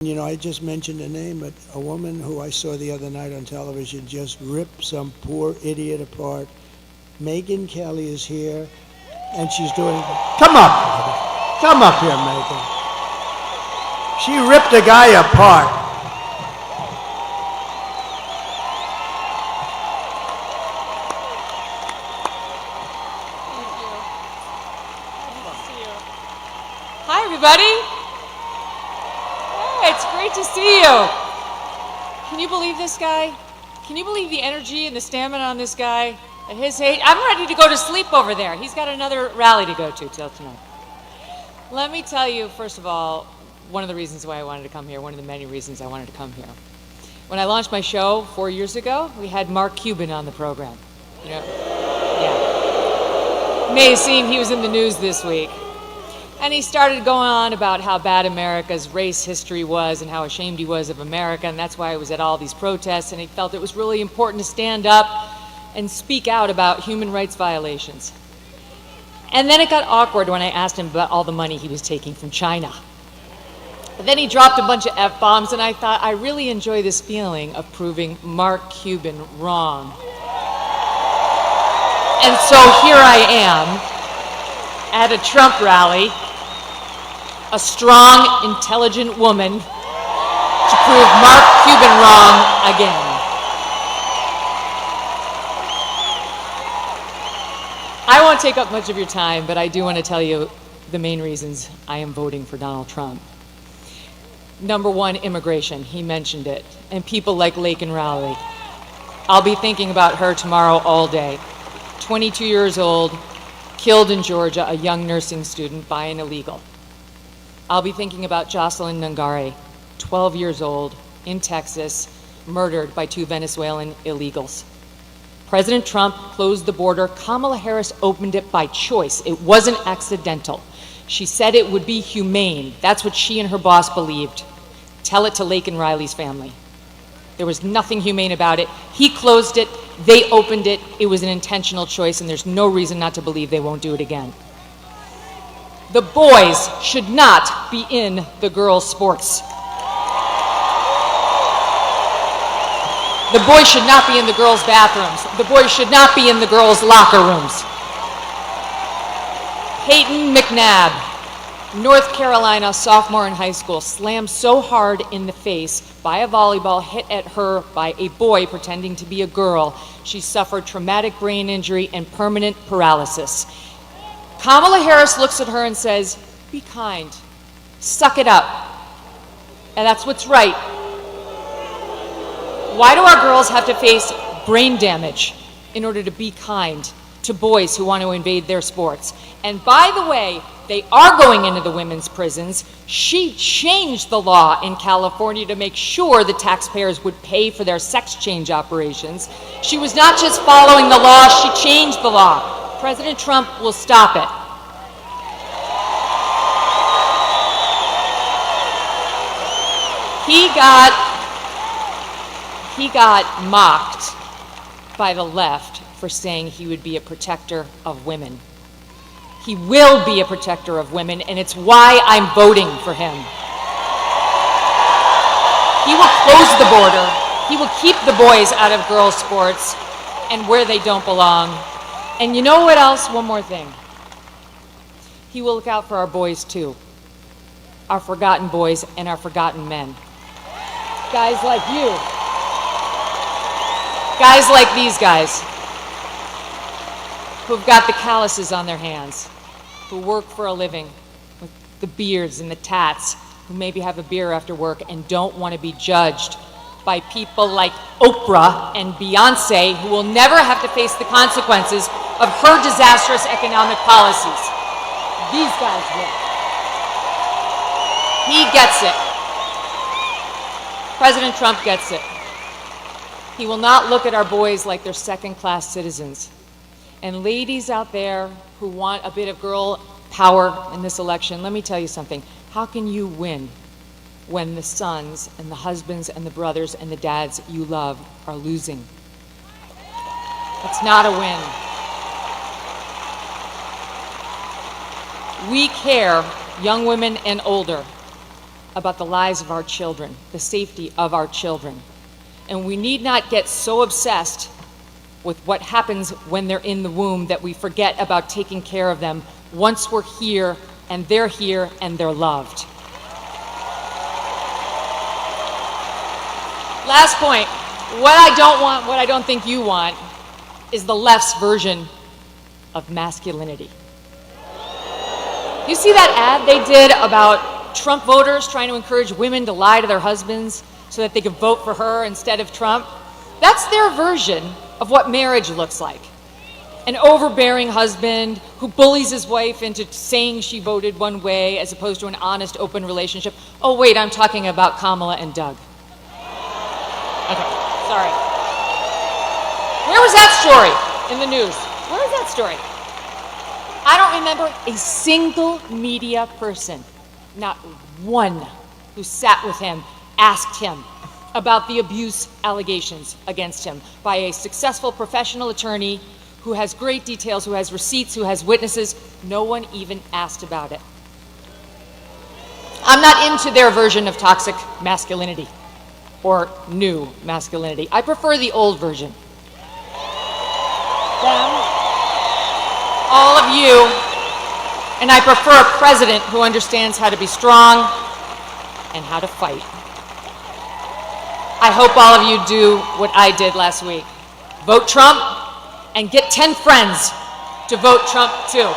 You know, I just mentioned a name, but a woman who I saw the other night on television just ripped some poor idiot apart. Megyn Kelly is here, and she's doing... Come up! Come up here, Megyn. She ripped a guy apart. Hi, everybody. Hey, it's great to see you. Can you believe this guy? Can you believe the energy and the stamina on this guy? At his age, I'm ready to go to sleep over there. He's got another rally to go to till tonight. Let me tell you, first of all, one of the reasons why I wanted to come here, one of the many reasons I wanted to come here. When I launched my show 4 years ago, we had Mark Cuban on the program. You know, yeah. May seem he was in the news this week. And he started going on about how bad America's race history was and how ashamed he was of America, and that's why he was at all these protests, and he felt it was really important to stand up and speak out about human rights violations. And then it got awkward when I asked him about all the money he was taking from China. But then he dropped a bunch of F-bombs, and I thought, I really enjoy this feeling of proving Mark Cuban wrong. And so here I am at a Trump rally, a strong, intelligent woman to prove Mark Cuban wrong again. I won't take up much of your time, but I do want to tell you the main reasons I am voting for Donald Trump. Number one, immigration. He mentioned it. And people like Laken Riley. I'll be thinking about her tomorrow all day. 22 years old, killed in Georgia, a young nursing student by an illegal. I'll be thinking about Jocelyn Nungare, 12 years old, in Texas, murdered by 2 Venezuelan illegals. President Trump closed the border. Kamala Harris opened it by choice. It wasn't accidental. She said it would be humane. That's what she and her boss believed. Tell it to Laken Riley's family. There was nothing humane about it. He closed it. They opened it. It was an intentional choice, and there's no reason not to believe they won't do it again. The boys should not be in the girls' sports. The boys should not be in the girls' bathrooms. The boys should not be in the girls' locker rooms. Peyton McNabb, North Carolina sophomore in high school, slammed so hard in the face by a volleyball hit at her by a boy pretending to be a girl, she suffered traumatic brain injury and permanent paralysis. Kamala Harris looks at her and says, be kind, suck it up. And that's what's right. Why do our girls have to face brain damage in order to be kind to boys who want to invade their sports? And by the way, they are going into the women's prisons. She changed the law in California to make sure the taxpayers would pay for their sex change operations. She was not just following the law, she changed the law. President Trump will stop it. He got mocked by the left for saying he would be a protector of women. He will be a protector of women, and it's why I'm voting for him. He will close the border. He will keep the boys out of girls' sports and where they don't belong. And you know what else? One more thing. He will look out for our boys too. Our forgotten boys and our forgotten men. Guys like you. Guys like these guys who've got the calluses on their hands, who work for a living with the beards and the tats, who maybe have a beer after work and don't want to be judged by people like Oprah and Beyonce, who will never have to face the consequences of her disastrous economic policies. These guys will. He gets it. President Trump gets it. He will not look at our boys like they're second-class citizens. And ladies out there who want a bit of girl power in this election, let me tell you something. How can you win when the sons and the husbands and the brothers and the dads you love are losing? It's not a win. We care, young women and older, about the lives of our children, the safety of our children. And we need not get so obsessed with what happens when they're in the womb that we forget about taking care of them once we're here and they're loved. Last point, what I don't want, what I don't think you want, is the left's version of masculinity. You see that ad they did about Trump voters trying to encourage women to lie to their husbands so that they could vote for her instead of Trump? That's their version of what marriage looks like. An overbearing husband who bullies his wife into saying she voted one way as opposed to an honest, open relationship. Oh wait, I'm talking about Kamala and Doug. Okay, sorry. Where was that story in the news? Where is that story? I don't remember a single media person, not one, who sat with him, asked him about the abuse allegations against him by a successful professional attorney who has great details, who has receipts, who has witnesses. No one even asked about it. I'm not into their version of toxic masculinity or new masculinity. I prefer the old version. Them, all of you, and I prefer a president who understands how to be strong and how to fight. I hope all of you do what I did last week. Vote Trump and get 10 friends to vote Trump too.